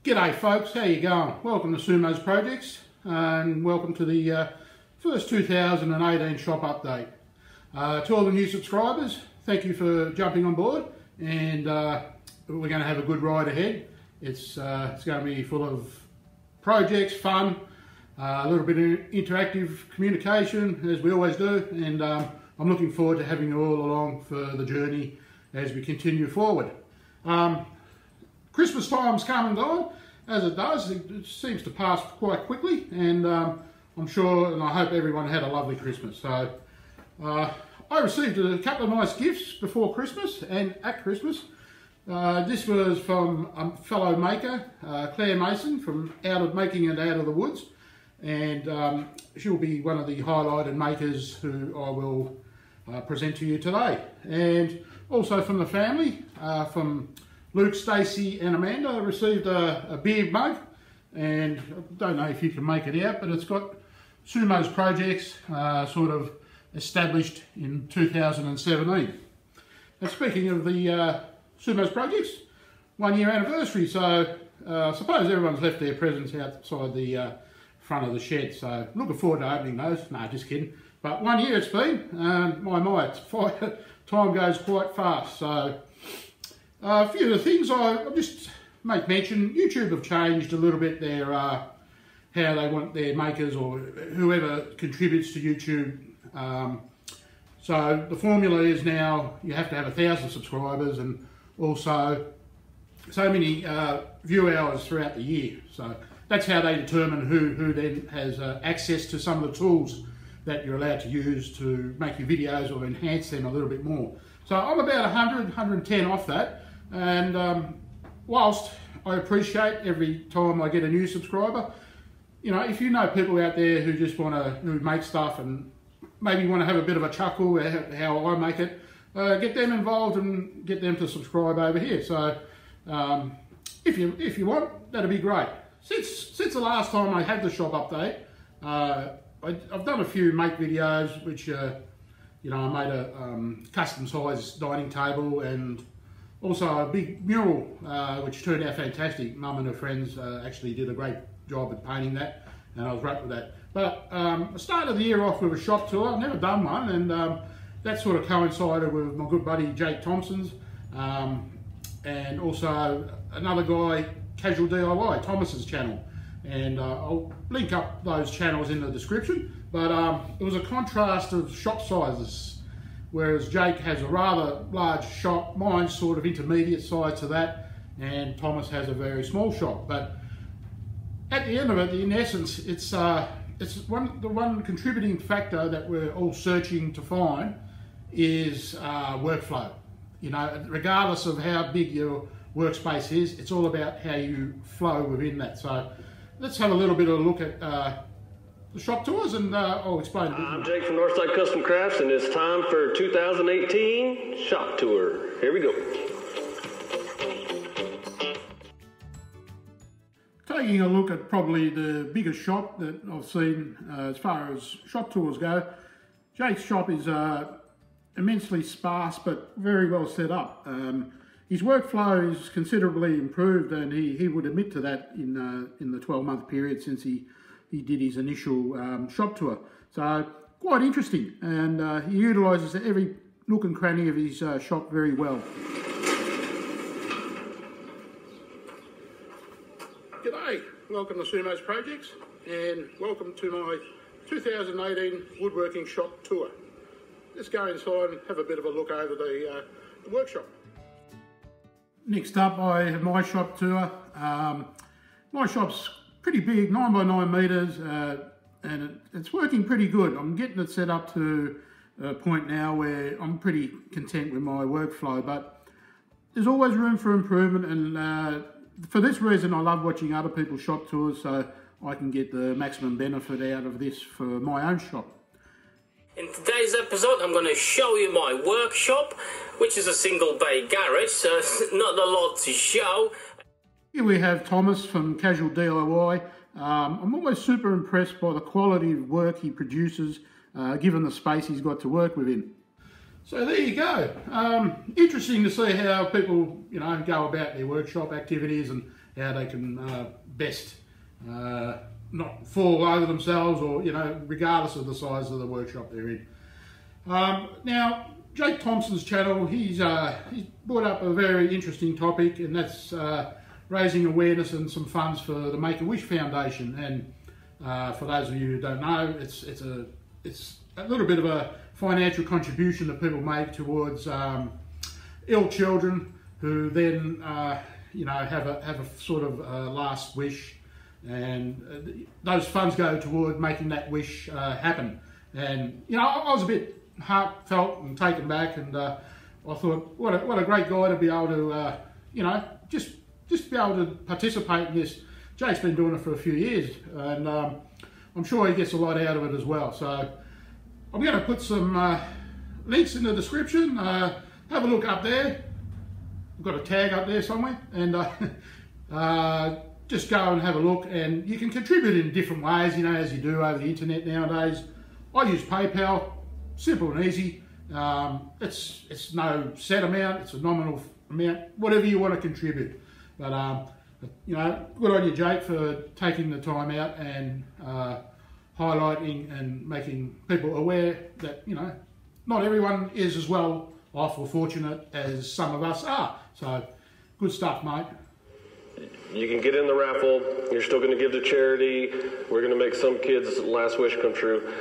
G'day folks, how you going? Welcome to Sumo's Projects and welcome to the first 2018 shop update. To all the new subscribers, thank you for jumping on board, and we're going to have a good ride ahead. It's going to be full of projects, fun, a little bit of interactive communication as we always do, and I'm looking forward to having you all along for the journey as we continue forward. Christmas time's come and gone, as it does. It seems to pass quite quickly, and I'm sure and I hope everyone had a lovely Christmas. So I received a couple of nice gifts before Christmas and at Christmas. This was from a fellow maker, Claire Mason, from Making It Out of the Woods, and she'll be one of the highlighted makers who I will present to you today. And also from the family, from Luke, Stacey and Amanda, I received a beer mug, and I don't know if you can make it out, but it's got Sumo's Projects sort of established in 2017. And speaking of the Sumo's Projects, 1 year anniversary, so I suppose everyone's left their presents outside the front of the shed, so looking forward to opening those. No, just kidding. But 1 year it's been, time goes quite fast. So a few of the things I'll just make mention. YouTube have changed a little bit their how they want their makers or whoever contributes to YouTube. So the formula is now you have to have 1,000 subscribers and also so many view hours throughout the year. So that's how they determine who then has access to some of the tools that you're allowed to use to make your videos or enhance them a little bit more. So I'm about 100, 110 off that. And whilst I appreciate every time I get a new subscriber, you know, if you know people out there who just who make stuff and maybe want to have a bit of a chuckle at how I make it, get them involved and get them to subscribe over here. So if you want, that'd be great. Since the last time I had the shop update, I've done a few make videos, which you know, I made a custom size dining table and also a big mural, which turned out fantastic. Mum and her friends actually did a great job at painting that, and I was wrapped with that. But I started the year off with a shop tour. I've never done one, and that sort of coincided with my good buddy Jake Thompson's, and also another guy, Casual DIY, Thomas's channel. And I'll link up those channels in the description. But it was a contrast of shop sizes. Whereas Jake has a rather large shop, mine's sort of intermediate size to that, and Thomas has a very small shop. But at the end of it, in essence, it's the one contributing factor that we're all searching to find is workflow. You know, regardless of how big your workspace is, it's all about how you flow within that. So let's have a little bit of a look at the shop tours, and I'll explain a bit. I'm Jake from Northside Custom Crafts, and it's time for 2018 shop tour. Here we go. Taking a look at probably the biggest shop that I've seen as far as shop tours go, Jake's shop is immensely sparse but very well set up. His workflow is considerably improved, and he would admit to that in the 12-month period since he did his initial shop tour. So quite interesting, and he utilises every nook and cranny of his shop very well. G'day, welcome to Sumo's Projects, and welcome to my 2018 woodworking shop tour. Let's go inside and have a bit of a look over the workshop. Next up, I have my shop tour. My shop's pretty big, 9 by 9 metres, and it's working pretty good. I'm getting it set up to a point now where I'm pretty content with my workflow, but there's always room for improvement, and for this reason I love watching other people's shop tours so I can get the maximum benefit out of this for my own shop. In today's episode, I'm going to show you my workshop, which is a single bay garage, so not a lot to show. Here we have Thomas from Casual DIY. I'm always super impressed by the quality of work he produces, given the space he's got to work within. So there you go. Interesting to see how people, go about their workshop activities and how they can best not fall over themselves, or regardless of the size of the workshop they're in. Now, Jake Thompson's channel, he's brought up a very interesting topic, and that's raising awareness and some funds for the Make-A-Wish Foundation. And for those of you who don't know, it's a little bit of a financial contribution that people make towards ill children who then have a sort of last wish, and those funds go toward making that wish happen. And I was a bit heartfelt and taken back, and I thought, what a great guy to be able to just be able to participate in this. Jake's been doing it for a few years, and I'm sure he gets a lot out of it as well. So I'm going to put some links in the description. Have a look up there. I've got a tag up there somewhere, and just go and have a look. And you can contribute in different ways, as you do over the internet nowadays. I use PayPal, simple and easy. It's no set amount, it's a nominal amount, whatever you want to contribute. But good on you, Jake, for taking the time out and highlighting and making people aware that, not everyone is as well off or fortunate as some of us are. So, good stuff, mate. You can get in the raffle. You're still going to give to charity. We're going to make some kids' last wish come true.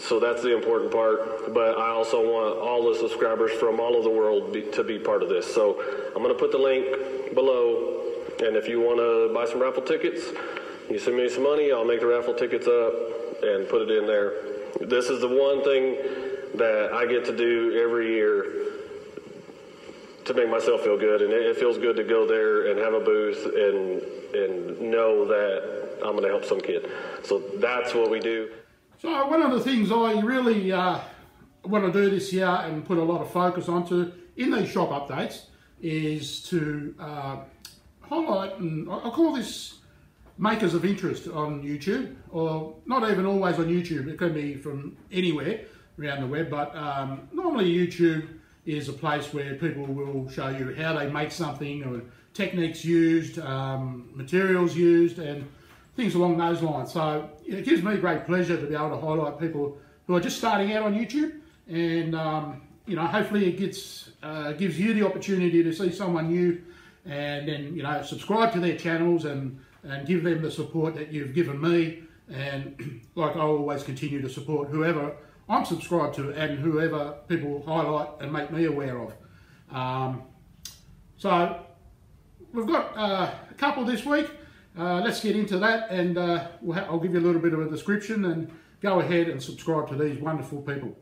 So that's the important part. But I also want all the subscribers from all over the world to be part of this. So I'm going to put the link below. And if you want to buy some raffle tickets, you send me some money, I'll make the raffle tickets up and put it in there. This is the one thing that I get to do every year to make myself feel good. And it feels good to go there and have a booth and know that I'm going to help some kid. So that's what we do. So one of the things I really want to do this year and put a lot of focus onto in these shop updates is to highlight, and I call this makers of interest on YouTube, or not even always on YouTube, it can be from anywhere around the web, but normally YouTube is a place where people will show you how they make something, or techniques used, materials used, and things along those lines. So it gives me great pleasure to be able to highlight people who are just starting out on YouTube, and hopefully it gives you the opportunity to see someone new, and then subscribe to their channels and give them the support that you've given me. And like I always continue to support whoever I'm subscribed to and whoever people highlight and make me aware of. So we've got a couple this week. Let's get into that, and I'll give you a little bit of a description, and go ahead and subscribe to these wonderful people.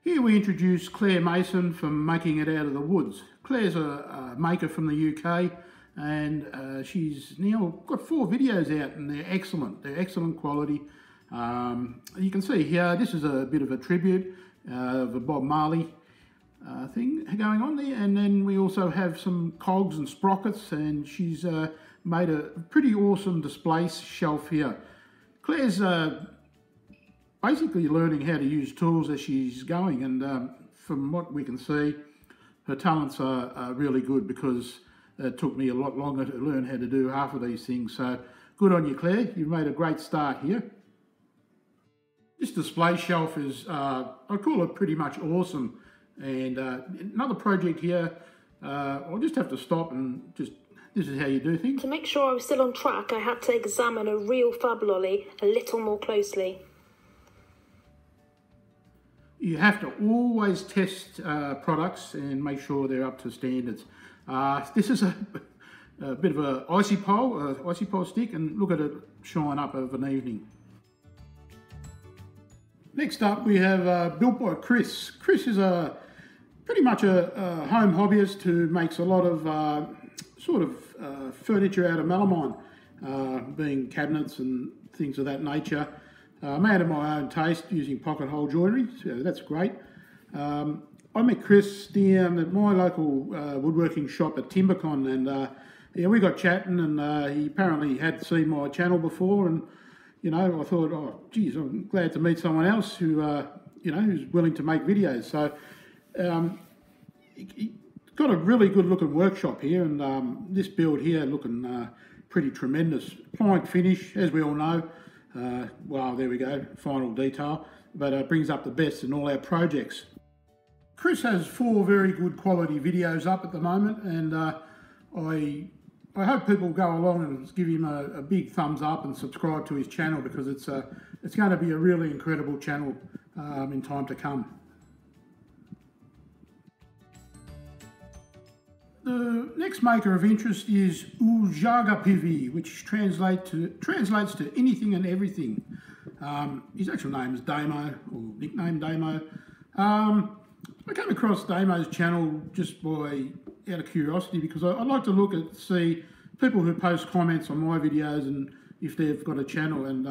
Here we introduce Claire Mason from Making It Out of the Woods. Claire's a maker from the UK, and she's now got 4 videos out, and they're excellent. They're excellent quality. You can see here, this is a bit of a tribute of a Bob Marley thing going on there, and then we also have some cogs and sprockets, and she's made a pretty awesome display shelf here. Claire's basically learning how to use tools as she's going, and from what we can see, her talents are really good, because it took me a lot longer to learn how to do half of these things. So good on you, Claire. You've made a great start here. This display shelf is, I call it pretty much awesome. And another project here, I'll just have to stop and this is how you do things. To make sure I was still on track, I had to examine a real fab lolly a little more closely. You have to always test products and make sure they're up to standards. This is a bit of an icy pole stick, and look at it shine up of an evening. Next up we have built by Chris. Chris is pretty much a home hobbyist who makes a lot of furniture out of melamine, being cabinets and things of that nature. Made of my own taste using pocket hole joinery, so that's great. I met Chris down at my local woodworking shop at Timbercon, and yeah, we got chatting, and he apparently had seen my channel before, and you know, I thought, oh, geez, I'm glad to meet someone else who, you know, who's willing to make videos. So he got a really good looking workshop here, and this build here looking pretty tremendous. Plank finish, as we all know. Well, there we go, final detail, but it brings up the best in all our projects. Chris has 4 very good quality videos up at the moment, and I hope people go along and give him a big thumbs up and subscribe to his channel, because it's going to be a really incredible channel in time to come. The next maker of interest is Oojagapivy, which translates to anything and everything. His actual name is Damo, or nickname Damo. I came across Damo's channel just out of curiosity, because I like to see people who post comments on my videos and if they've got a channel, and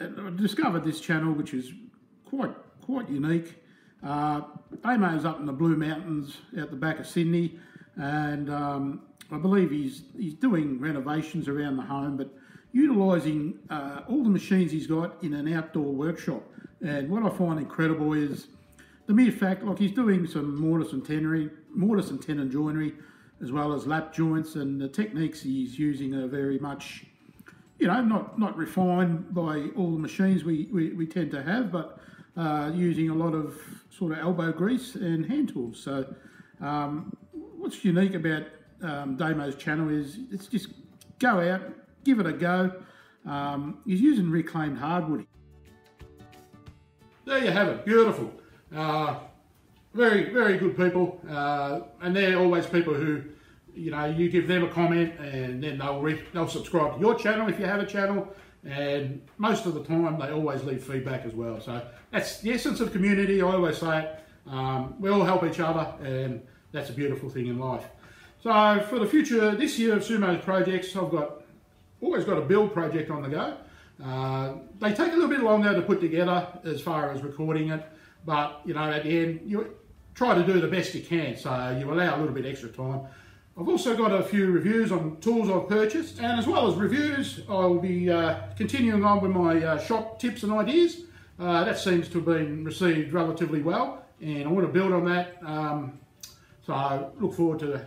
I discovered this channel, which is quite unique. Damo's up in the Blue Mountains out the back of Sydney, and I believe he's doing renovations around the home, but utilising all the machines he's got in an outdoor workshop. And what I find incredible is the mere fact, like, he's doing some mortise and tenon joinery, as well as lap joints, and the techniques he's using are very much, you know, not refined by all the machines we tend to have, but using a lot of sort of elbow grease and hand tools. So what's unique about Damo's channel is it's just go out, give it a go. He's using reclaimed hardwood. There you have it, beautiful. Very, very good people, and they're always people who, you know, you give them a comment and then they'll subscribe to your channel if you have a channel, and most of the time they always leave feedback as well. So that's the essence of community. I always say it. We all help each other, and that's a beautiful thing in life. So for the future, this year of Sumo's projects, I've always got a build project on the go. They take a little bit longer to put together as far as recording it, but you know, at the end you try to do the best you can, so you allow a little bit extra time. I've also got a few reviews on tools I've purchased, and as well as reviews, I'll be continuing on with my shop tips and ideas. That seems to have been received relatively well, and I want to build on that. So I look forward to the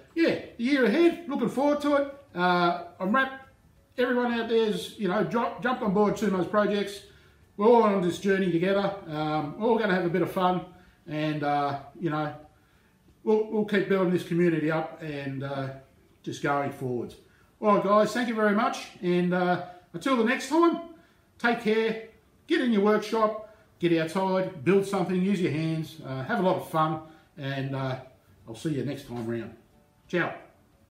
year ahead. Looking forward to it. Everyone out there's, you know, jumped on board Sumo's projects. We're all on this journey together. We're all going to have a bit of fun, and you know, we'll keep building this community up and just going forwards. All right, guys, thank you very much, and until the next time, take care. Get in your workshop, get outside, build something, use your hands, have a lot of fun, and I'll see you next time round. Ciao.